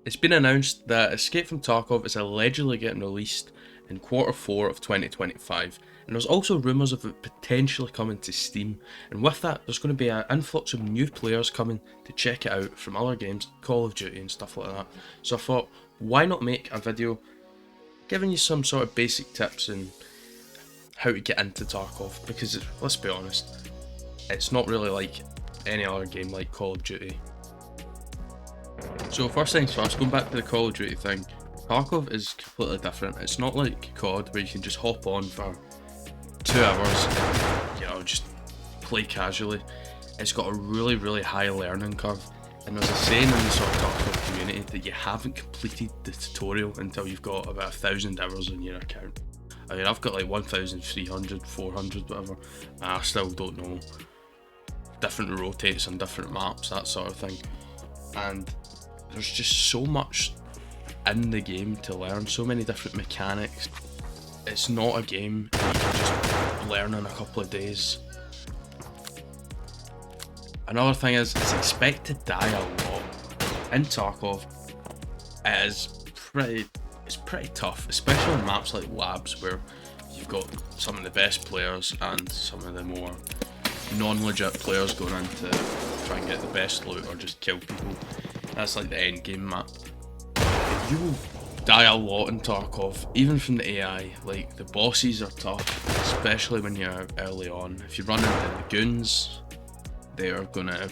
It's been announced that Escape from Tarkov is allegedly getting released in Q4 of 2025, and there's also rumours of it potentially coming to Steam, and with that there's going to be an influx of new players coming to check it out from other games, Call of Duty and stuff like that. So I thought, why not make a video giving you some sort of basic tips on how to get into Tarkov, because let's be honest, it's not really like any other game like Call of Duty. So first things first, going back to the Call of Duty thing, Tarkov is completely different. It's not like COD where you can just hop on for 2 hours and, just play casually. It's got a really high learning curve, and there's a saying in the sort of Tarkov community that you haven't completed the tutorial until you've got about 1,000 hours on your account. I mean, I've got like 1,300, 400, whatever, and I still don't know. Different rotates on different maps, that sort of thing. And there's just so much in the game to learn, so many different mechanics. It's not a game that you can just learn in a couple of days. Another thing is, it's expected to die a lot. In Tarkov, it's pretty tough, especially in maps like labs where you've got some of the best players and some of the more non-legit players going in to try and get the best loot or just kill people. That's like the end game map. You will die a lot in Tarkov, even from the AI. Like, the bosses are tough, especially when you're early on. If you run into the goons, they are gonna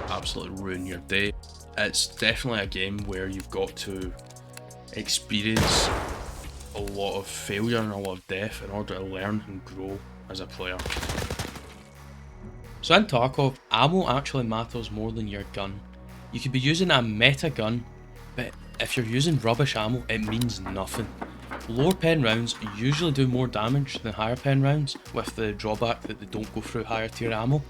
absolutely ruin your day. It's definitely a game where you've got to experience a lot of failure and a lot of death in order to learn and grow as a player. So in Tarkov, ammo actually matters more than your gun. You could be using a meta gun, but if you're using rubbish ammo, it means nothing. Lower pen rounds usually do more damage than higher pen rounds, with the drawback that they don't go through higher tier ammo.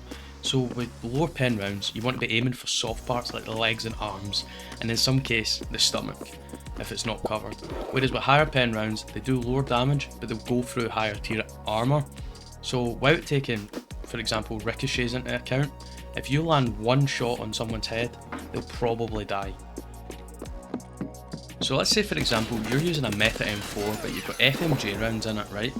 So with lower pen rounds, you want to be aiming for soft parts like the legs and arms, and in some case, the stomach, if it's not covered. Whereas with higher pen rounds, they do lower damage, but they'll go through higher tier armour. So without taking, for example, ricochets into account, if you land one shot on someone's head, they'll probably die. So let's say, for example, you're using a meta M4, but you've got FMJ rounds in it, right?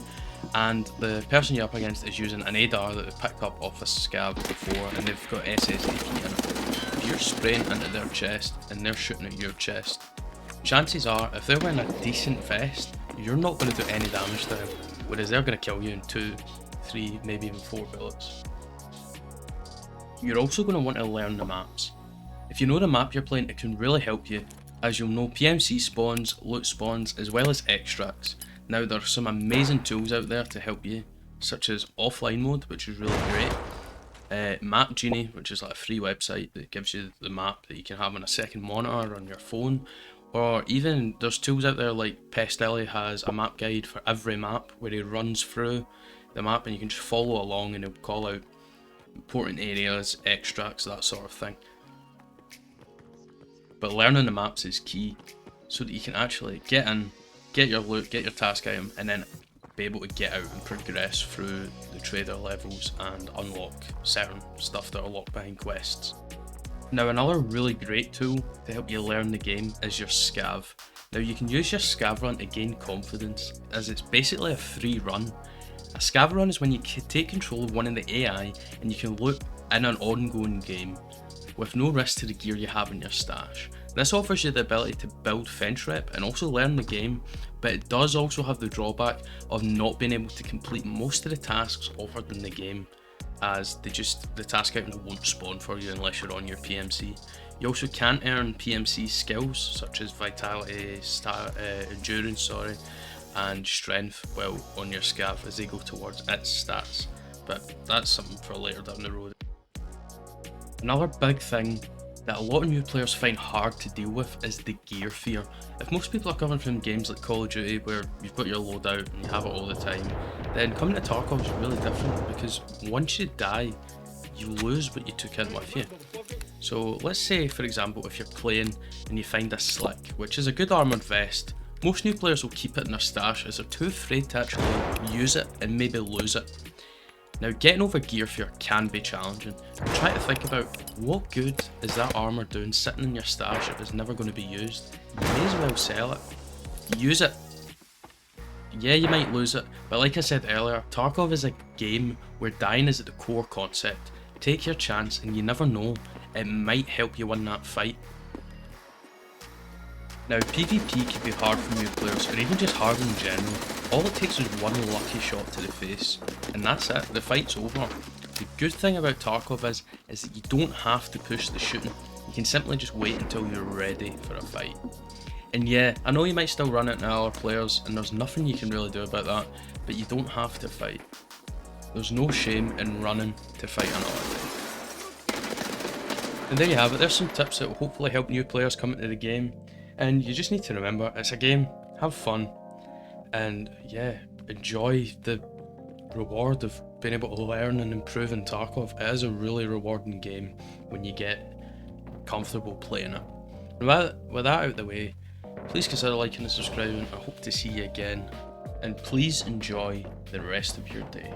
And the person you're up against is using an ADAR that they've picked up off a Scav before, and they've got SSDP in it. If you're spraying into their chest and they're shooting at your chest, chances are, if they're wearing a decent vest, you're not going to do any damage to them, whereas they're going to kill you in 2, 3, maybe even 4 bullets. You're also going to want to learn the maps. If you know the map you're playing, it can really help you, as you'll know PMC spawns, loot spawns, as well as extracts. Now, there are some amazing tools out there to help you, such as offline mode, which is really great. Map Genie, which is like a free website that gives you the map that you can have on a second monitor on your phone. Or even there's tools out there like Pestilly has a map guide for every map where he runs through the map and you can just follow along and he'll call out important areas, extracts, that sort of thing. But learning the maps is key so that you can actually get in, get your loot, get your task item, and then be able to get out and progress through the trader levels and unlock certain stuff that are locked behind quests. Now, another really great tool to help you learn the game is your Scav. Now, you can use your Scav run to gain confidence, as it's basically a free run. A Scav run is when you take control of one of the AI and you can loot in an ongoing game with no risk to the gear you have in your stash. This offers you the ability to build fence rep and also learn the game, but it does also have the drawback of not being able to complete most of the tasks offered in the game, as the task item won't spawn for you unless you're on your PMC. You also can't earn PMC skills such as vitality, endurance, and strength while on your Scav as they go towards its stats, but that's something for later down the road. Another big thing that a lot of new players find hard to deal with is the gear fear. If most people are coming from games like Call of Duty where you've got your loadout and you have it all the time, then coming to Tarkov is really different, because once you die, you lose what you took in with you. So let's say, for example, if you're playing and you find a slick, which is a good armoured vest, most new players will keep it in their stash as they're too afraid to actually use it and maybe lose it. Now, getting over gear fear can be challenging. Try to think about what good is that armor doing sitting in your stash if it's never going to be used. You may as well sell it. Use it. Yeah, you might lose it, but like I said earlier, Tarkov is a game where dying is at the core concept. Take your chance, and you never know, it might help you win that fight. Now, PvP can be hard for new players, or even just hard in general. All it takes is one lucky shot to the face, and that's it, the fight's over. The good thing about Tarkov is that you don't have to push the shooting, you can simply just wait until you're ready for a fight. And yeah, I know you might still run into other players, and there's nothing you can really do about that, but you don't have to fight. There's no shame in running to fight another day. And there you have it, there's some tips that will hopefully help new players come into the game. And you just need to remember, it's a game, have fun, and yeah, enjoy the reward of being able to learn and improve in Tarkov. It is a really rewarding game when you get comfortable playing it. And with that out of the way, please consider liking and subscribing. I hope to see you again, and please enjoy the rest of your day.